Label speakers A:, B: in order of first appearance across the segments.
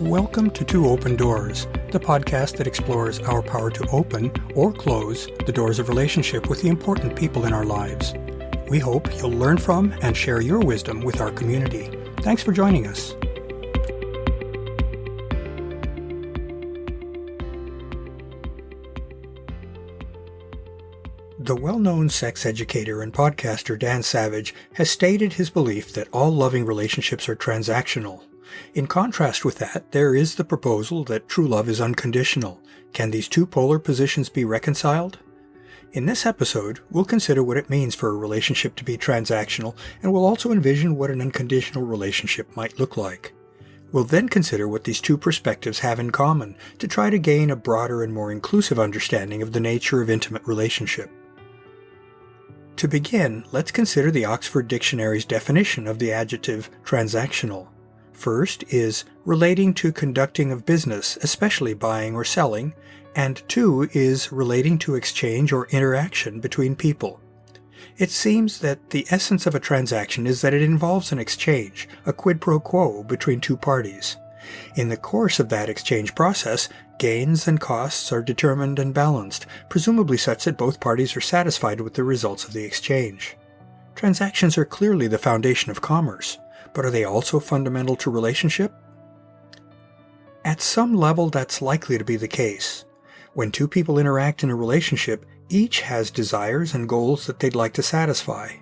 A: Welcome to Two Open Doors, the podcast that explores our power to open or close the doors of relationship with the important people in our lives. We hope you'll learn from and share your wisdom with our community. Thanks for joining us. The well-known sex educator and podcaster Dan Savage has stated his belief that all loving relationships are transactional. In contrast with that, there is the proposal that true love is unconditional. Can these two polar positions be reconciled? In this episode, we'll consider what it means for a relationship to be transactional, and we'll also envision what an unconditional relationship might look like. We'll then consider what these two perspectives have in common to try to gain a broader and more inclusive understanding of the nature of intimate relationship. To begin, let's consider the Oxford Dictionary's definition of the adjective transactional. First is relating to conducting of business, especially buying or selling, and two is relating to exchange or interaction between people. It seems that the essence of a transaction is that it involves an exchange, a quid pro quo between two parties. In the course of that exchange process, gains and costs are determined and balanced, presumably such that both parties are satisfied with the results of the exchange. Transactions are clearly the foundation of commerce, but are they also fundamental to relationship? At some level, that's likely to be the case. When two people interact in a relationship, each has desires and goals that they'd like to satisfy.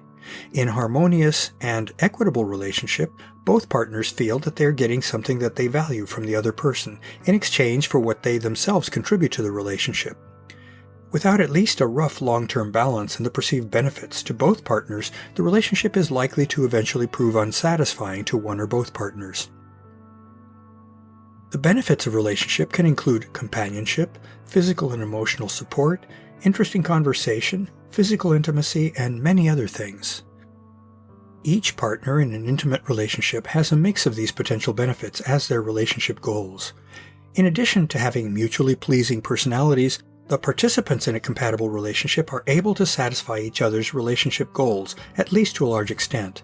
A: In harmonious and equitable relationship, both partners feel that they're getting something that they value from the other person in exchange for what they themselves contribute to the relationship. Without at least a rough long-term balance in the perceived benefits to both partners, the relationship is likely to eventually prove unsatisfying to one or both partners. The benefits of relationship can include companionship, physical and emotional support, interesting conversation, physical intimacy, and many other things. Each partner in an intimate relationship has a mix of these potential benefits as their relationship goals. In addition to having mutually pleasing personalities, the participants in a compatible relationship are able to satisfy each other's relationship goals, at least to a large extent.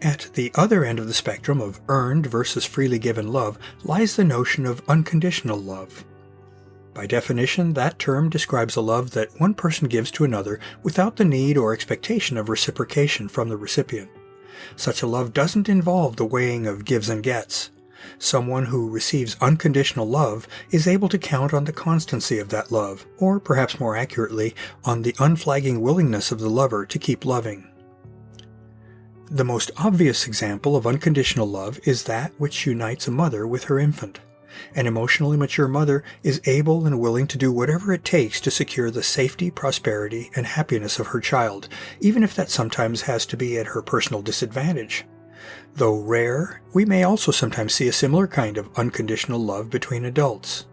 A: At the other end of the spectrum of earned versus freely given love lies the notion of unconditional love. By definition, that term describes a love that one person gives to another without the need or expectation of reciprocation from the recipient. Such a love doesn't involve the weighing of gives and gets. Someone who receives unconditional love is able to count on the constancy of that love, or perhaps more accurately, on the unflagging willingness of the lover to keep loving. The most obvious example of unconditional love is that which unites a mother with her infant. An emotionally mature mother is able and willing to do whatever it takes to secure the safety, prosperity, and happiness of her child, even if that sometimes has to be at her personal disadvantage. Though rare, we may also sometimes see a similar kind of unconditional love between adults.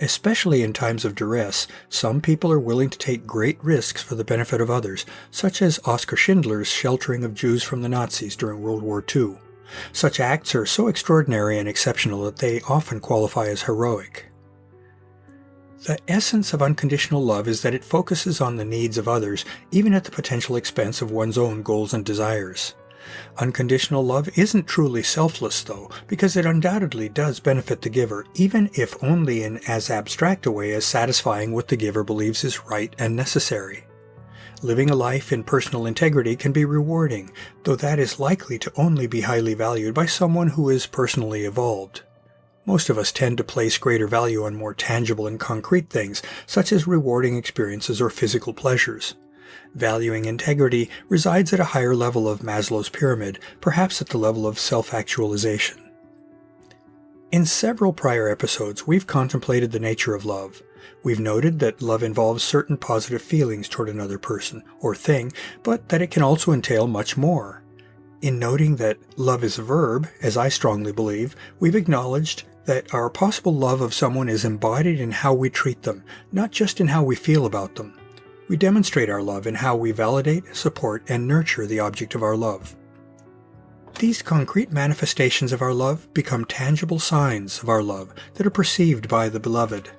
A: Especially in times of duress, some people are willing to take great risks for the benefit of others, such as Oskar Schindler's sheltering of Jews from the Nazis during World War II. Such acts are so extraordinary and exceptional that they often qualify as heroic. The essence of unconditional love is that it focuses on the needs of others, even at the potential expense of one's own goals and desires. Unconditional love isn't truly selfless, though, because it undoubtedly does benefit the giver, even if only in as abstract a way as satisfying what the giver believes is right and necessary. Living a life in personal integrity can be rewarding, though that is likely to only be highly valued by someone who is personally evolved. Most of us tend to place greater value on more tangible and concrete things, such as rewarding experiences or physical pleasures. Valuing integrity resides at a higher level of Maslow's pyramid, perhaps at the level of self-actualization. In several prior episodes, we've contemplated the nature of love. We've noted that love involves certain positive feelings toward another person or thing, but that it can also entail much more. In noting that love is a verb, as I strongly believe, we've acknowledged that our possible love of someone is embodied in how we treat them, not just in how we feel about them. We demonstrate our love in how we validate, support, and nurture the object of our love. These concrete manifestations of our love become tangible signs of our love that are perceived by the beloved.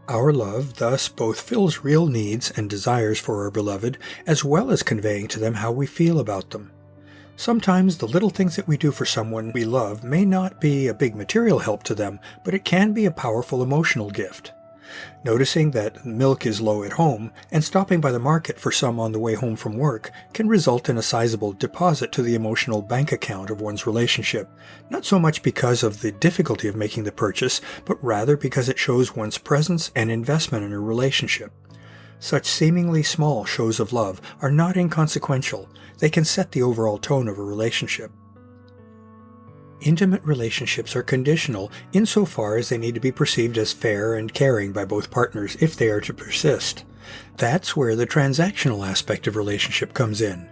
A: Our love thus both fills real needs and desires for our beloved, as well as conveying to them how we feel about them. Sometimes the little things that we do for someone we love may not be a big material help to them, but it can be a powerful emotional gift. Noticing that milk is low at home and stopping by the market for some on the way home from work can result in a sizable deposit to the emotional bank account of one's relationship, not so much because of the difficulty of making the purchase, but rather because it shows one's presence and investment in a relationship. Such seemingly small shows of love are not inconsequential. They can set the overall tone of a relationship. Intimate relationships are conditional insofar as they need to be perceived as fair and caring by both partners if they are to persist. That's where the transactional aspect of relationship comes in.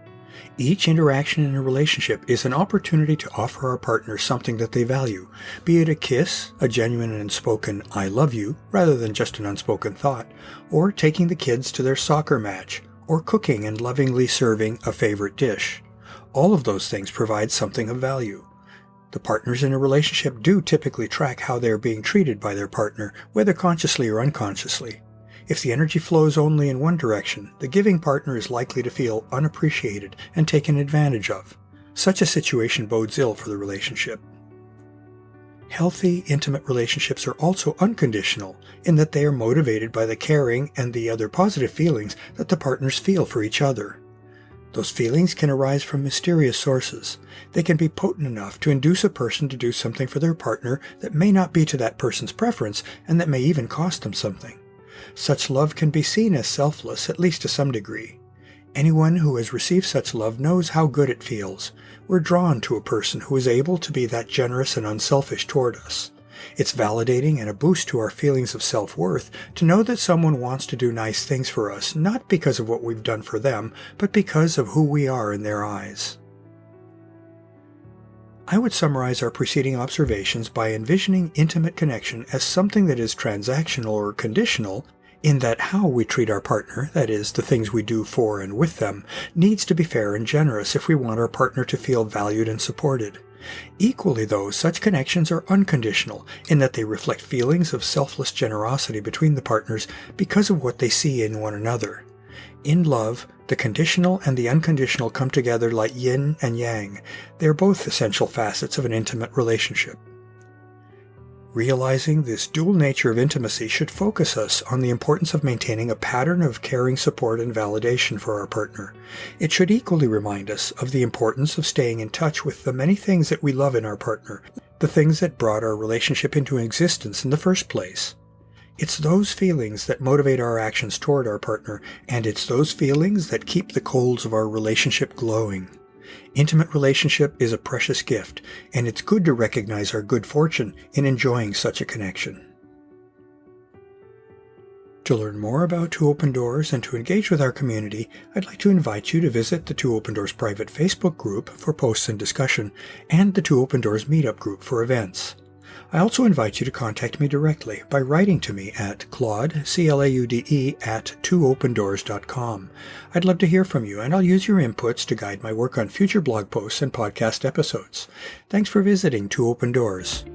A: Each interaction in a relationship is an opportunity to offer our partner something that they value, be it a kiss, a genuine and unspoken "I love you" rather than just an unspoken thought, or taking the kids to their soccer match, or cooking and lovingly serving a favorite dish. All of those things provide something of value. The partners in a relationship do typically track how they are being treated by their partner, whether consciously or unconsciously. If the energy flows only in one direction, the giving partner is likely to feel unappreciated and taken advantage of. Such a situation bodes ill for the relationship. Healthy, intimate relationships are also unconditional in that they are motivated by the caring and the other positive feelings that the partners feel for each other. Those feelings can arise from mysterious sources. They can be potent enough to induce a person to do something for their partner that may not be to that person's preference and that may even cost them something. Such love can be seen as selfless, at least to some degree. Anyone who has received such love knows how good it feels. We're drawn to a person who is able to be that generous and unselfish toward us. It's validating and a boost to our feelings of self-worth to know that someone wants to do nice things for us, not because of what we've done for them, but because of who we are in their eyes. I would summarize our preceding observations by envisioning intimate connection as something that is transactional or conditional, in that how we treat our partner, that is, the things we do for and with them, needs to be fair and generous if we want our partner to feel valued and supported. Equally, though, such connections are unconditional in that they reflect feelings of selfless generosity between the partners because of what they see in one another. In love, the conditional and the unconditional come together like yin and yang. They are both essential facets of an intimate relationship. Realizing this dual nature of intimacy should focus us on the importance of maintaining a pattern of caring support and validation for our partner. It should equally remind us of the importance of staying in touch with the many things that we love in our partner, the things that brought our relationship into existence in the first place. It's those feelings that motivate our actions toward our partner, and it's those feelings that keep the coals of our relationship glowing. Intimate relationship is a precious gift, and it's good to recognize our good fortune in enjoying such a connection. To learn more about Two Open Doors and to engage with our community, I'd like to invite you to visit the Two Open Doors private Facebook group for posts and discussion, and the Two Open Doors meetup group for events. I also invite you to contact me directly by writing to me at Claude, C-L-A-U-D-E, at twoopendoors.com. I'd love to hear from you, and I'll use your inputs to guide my work on future blog posts and podcast episodes. Thanks for visiting Two Open Doors.